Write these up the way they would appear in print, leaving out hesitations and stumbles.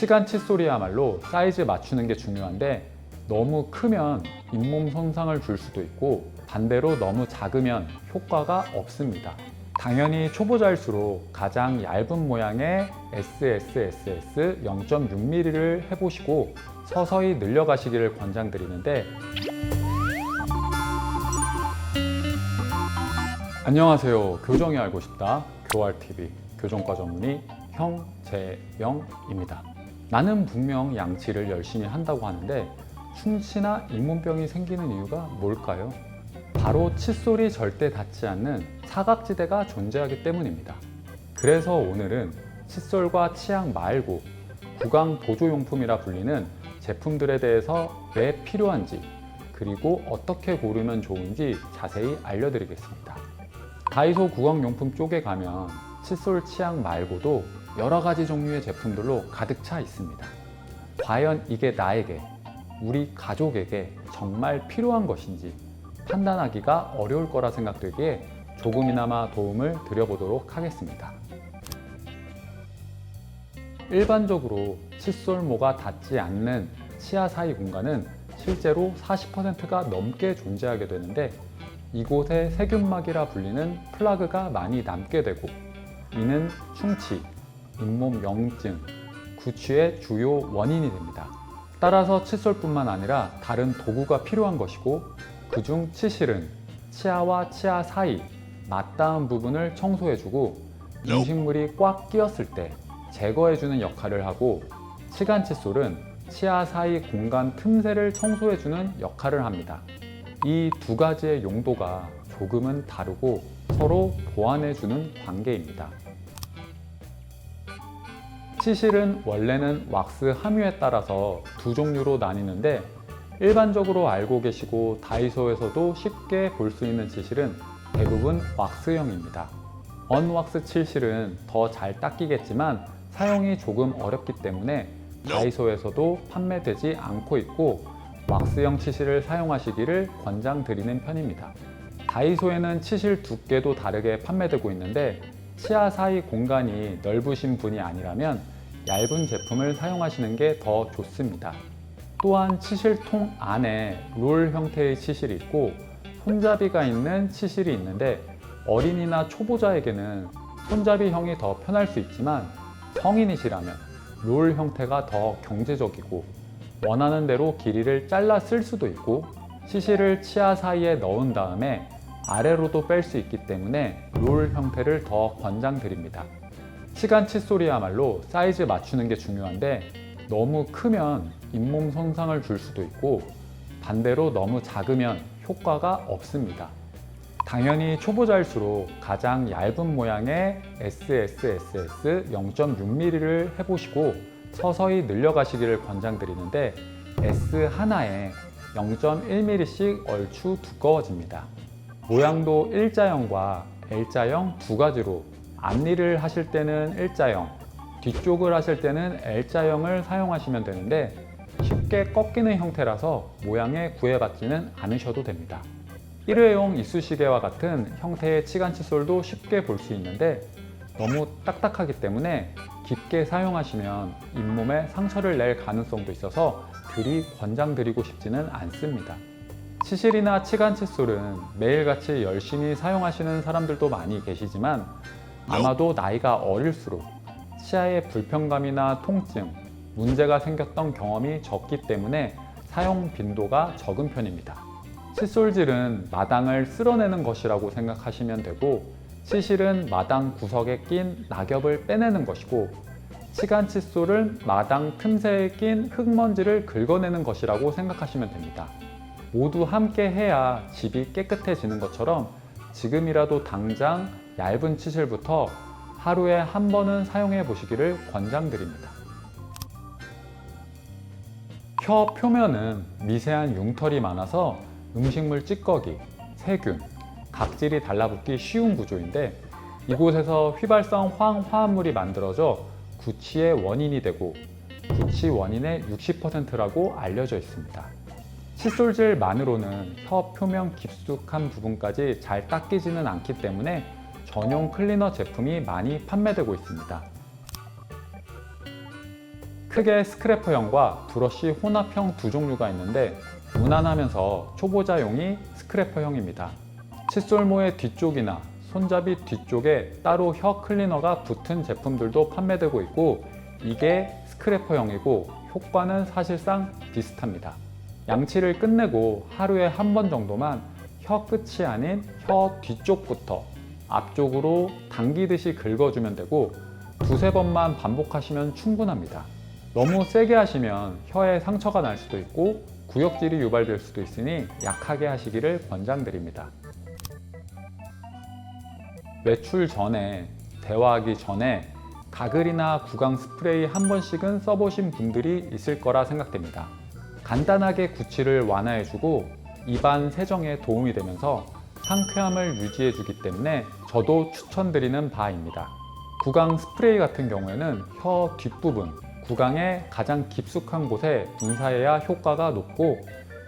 치간 칫솔이야말로 사이즈 맞추는 게 중요한데 너무 크면 잇몸 손상을 줄 수도 있고 반대로 너무 작으면 효과가 없습니다. 당연히 초보자일수록 가장 얇은 모양의 SSSS 0.6mm를 해보시고 서서히 늘려가시기를 권장드리는데, 안녕하세요. 교정이 알고 싶다 교알TV 교정과 전문의 형재영입니다. 나는 분명 양치를 열심히 한다고 하는데 충치나 잇몸병이 생기는 이유가 뭘까요? 바로 칫솔이 절대 닿지 않는 사각지대가 존재하기 때문입니다. 그래서 오늘은 칫솔과 치약 말고 구강 보조용품이라 불리는 제품들에 대해서 왜 필요한지, 그리고 어떻게 고르면 좋은지 자세히 알려드리겠습니다. 다이소 구강용품 쪽에 가면 칫솔, 치약 말고도 여러 가지 종류의 제품들로 가득 차 있습니다. 과연 이게 나에게, 우리 가족에게 정말 필요한 것인지 판단하기가 어려울 거라 생각되기에 조금이나마 도움을 드려보도록 하겠습니다. 일반적으로 칫솔모가 닿지 않는 치아 사이 공간은 실제로 40%가 넘게 존재하게 되는데, 이곳에 세균막이라 불리는 플라그가 많이 남게 되고, 이는 충치, 잇몸 염증, 구취의 주요 원인이 됩니다. 따라서 칫솔뿐만 아니라 다른 도구가 필요한 것이고, 그중 치실은 치아와 치아 사이 맞닿은 부분을 청소해주고 음식물이 꽉 끼었을 때 제거해주는 역할을 하고, 치간 칫솔은 치아 사이 공간 틈새를 청소해주는 역할을 합니다. 이 두 가지의 용도가 조금은 다르고 서로 보완해주는 관계입니다. 치실은 원래는 왁스 함유에 따라서 두 종류로 나뉘는데, 일반적으로 알고 계시고 다이소에서도 쉽게 볼 수 있는 치실은 대부분 왁스형입니다. 언왁스 치실은 더 잘 닦이겠지만 사용이 조금 어렵기 때문에 다이소에서도 판매되지 않고 있고, 왁스형 치실을 사용하시기를 권장드리는 편입니다. 다이소에는 치실 두께도 다르게 판매되고 있는데, 치아 사이 공간이 넓으신 분이 아니라면 얇은 제품을 사용하시는 게 더 좋습니다. 또한 치실통 안에 롤 형태의 치실이 있고 손잡이가 있는 치실이 있는데, 어린이나 초보자에게는 손잡이형이 더 편할 수 있지만 성인이시라면 롤 형태가 더 경제적이고 원하는 대로 길이를 잘라 쓸 수도 있고, 치실을 치아 사이에 넣은 다음에 아래로도 뺄 수 있기 때문에 롤 형태를 더 권장드립니다. 치간 칫솔이야말로 사이즈 맞추는 게 중요한데 너무 크면 잇몸 손상을 줄 수도 있고 반대로 너무 작으면 효과가 없습니다. 당연히 초보자일수록 가장 얇은 모양의 SSSS 0.6mm를 해보시고 서서히 늘려가시기를 권장드리는데, S 하나에 0.1mm씩 얼추 두꺼워집니다. 모양도 일자형과 L자형 두 가지로 앞니를 하실 때는 일자형, 뒤쪽을 하실 때는 L자형을 사용하시면 되는데, 쉽게 꺾이는 형태라서 모양에 구애받지는 않으셔도 됩니다. 일회용 이쑤시개와 같은 형태의 치간 칫솔도 쉽게 볼 수 있는데 너무 딱딱하기 때문에 깊게 사용하시면 잇몸에 상처를 낼 가능성도 있어서 그리 권장드리고 싶지는 않습니다. 치실이나 치간 칫솔은 매일같이 열심히 사용하시는 사람들도 많이 계시지만 아마도 나이가 어릴수록 치아에 불편감이나 통증, 문제가 생겼던 경험이 적기 때문에 사용 빈도가 적은 편입니다. 칫솔질은 마당을 쓸어내는 것이라고 생각하시면 되고, 치실은 마당 구석에 낀 낙엽을 빼내는 것이고, 치간 칫솔은 마당 틈새에 낀 흙먼지를 긁어내는 것이라고 생각하시면 됩니다. 모두 함께 해야 집이 깨끗해지는 것처럼 지금이라도 당장 얇은 치실부터 하루에 한 번은 사용해 보시기를 권장드립니다. 혀 표면은 미세한 융털이 많아서 음식물 찌꺼기, 세균, 각질이 달라붙기 쉬운 구조인데, 이곳에서 휘발성 화합물이 만들어져 구취의 원인이 되고 구취 원인의 60%라고 알려져 있습니다. 칫솔질만으로는 혀 표면 깊숙한 부분까지 잘 닦이지는 않기 때문에 전용 클리너 제품이 많이 판매되고 있습니다. 크게 스크래퍼형과 브러쉬 혼합형 두 종류가 있는데 무난하면서 초보자용이 스크래퍼형입니다. 칫솔모의 뒤쪽이나 손잡이 뒤쪽에 따로 혀 클리너가 붙은 제품들도 판매되고 있고 이게 스크래퍼형이고 효과는 사실상 비슷합니다. 양치를 끝내고 하루에 한 번 정도만 혀 끝이 아닌 혀 뒤쪽부터 앞쪽으로 당기듯이 긁어주면 되고 두세 번만 반복하시면 충분합니다. 너무 세게 하시면 혀에 상처가 날 수도 있고 구역질이 유발될 수도 있으니 약하게 하시기를 권장드립니다. 외출 전에, 대화하기 전에 가글이나 구강 스프레이 한 번씩은 써보신 분들이 있을 거라 생각됩니다. 간단하게 구취를 완화해주고 입안 세정에 도움이 되면서 상쾌함을 유지해주기 때문에 저도 추천드리는 바입니다. 구강 스프레이 같은 경우에는 혀 뒷부분, 구강의 가장 깊숙한 곳에 분사해야 효과가 높고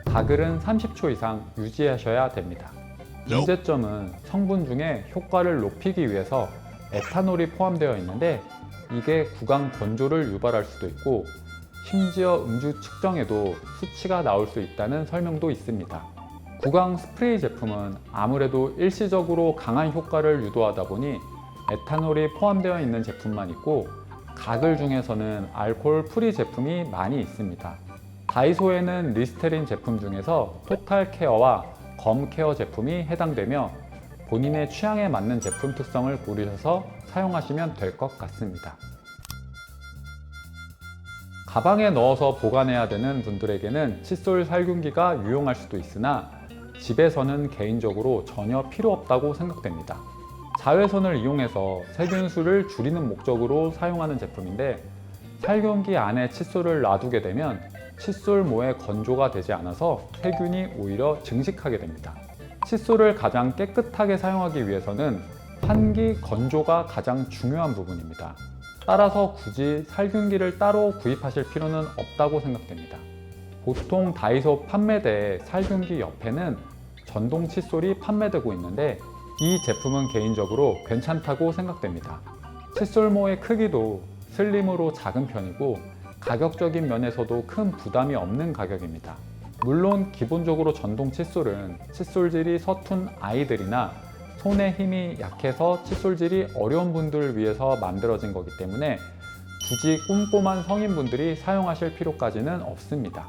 가글은 30초 이상 유지하셔야 됩니다. 문제점은 성분 중에 효과를 높이기 위해서 에탄올이 포함되어 있는데 이게 구강 건조를 유발할 수도 있고 심지어 음주 측정에도 수치가 나올 수 있다는 설명도 있습니다. 구강 스프레이 제품은 아무래도 일시적으로 강한 효과를 유도하다 보니 에탄올이 포함되어 있는 제품만 있고 가글 중에서는 알코올 프리 제품이 많이 있습니다. 다이소에는 리스테린 제품 중에서 토탈 케어와 검 케어 제품이 해당되며 본인의 취향에 맞는 제품 특성을 고르셔서 사용하시면 될 것 같습니다. 가방에 넣어서 보관해야 되는 분들에게는 칫솔 살균기가 유용할 수도 있으나 집에서는 개인적으로 전혀 필요 없다고 생각됩니다. 자외선을 이용해서 세균수를 줄이는 목적으로 사용하는 제품인데 살균기 안에 칫솔을 놔두게 되면 칫솔모의 건조가 되지 않아서 세균이 오히려 증식하게 됩니다. 칫솔을 가장 깨끗하게 사용하기 위해서는 환기 건조가 가장 중요한 부분입니다. 따라서 굳이 살균기를 따로 구입하실 필요는 없다고 생각됩니다. 보통 다이소 판매대의 살균기 옆에는 전동 칫솔이 판매되고 있는데 이 제품은 개인적으로 괜찮다고 생각됩니다. 칫솔모의 크기도 슬림으로 작은 편이고 가격적인 면에서도 큰 부담이 없는 가격입니다. 물론 기본적으로 전동 칫솔은 칫솔질이 서툰 아이들이나 손의 힘이 약해서 칫솔질이 어려운 분들을 위해서 만들어진 거기 때문에 굳이 꼼꼼한 성인분들이 사용하실 필요까지는 없습니다.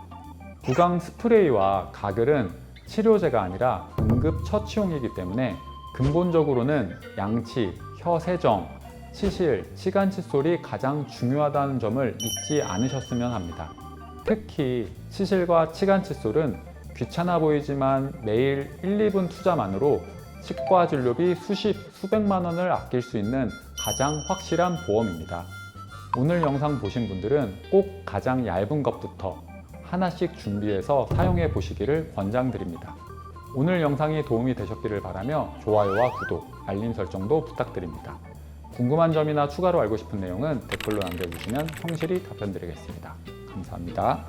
구강 스프레이와 가글은 치료제가 아니라 응급처치용이기 때문에 근본적으로는 양치, 혀 세정, 치실, 치간 칫솔이 가장 중요하다는 점을 잊지 않으셨으면 합니다. 특히 치실과 치간 칫솔은 귀찮아 보이지만 매일 1, 2분 투자만으로 치과 진료비 수십, 수백만 원을 아낄 수 있는 가장 확실한 보험입니다. 오늘 영상 보신 분들은 꼭 가장 얇은 것부터 하나씩 준비해서 사용해 보시기를 권장드립니다. 오늘 영상이 도움이 되셨기를 바라며 좋아요와 구독, 알림 설정도 부탁드립니다. 궁금한 점이나 추가로 알고 싶은 내용은 댓글로 남겨주시면 성실히 답변드리겠습니다. 감사합니다.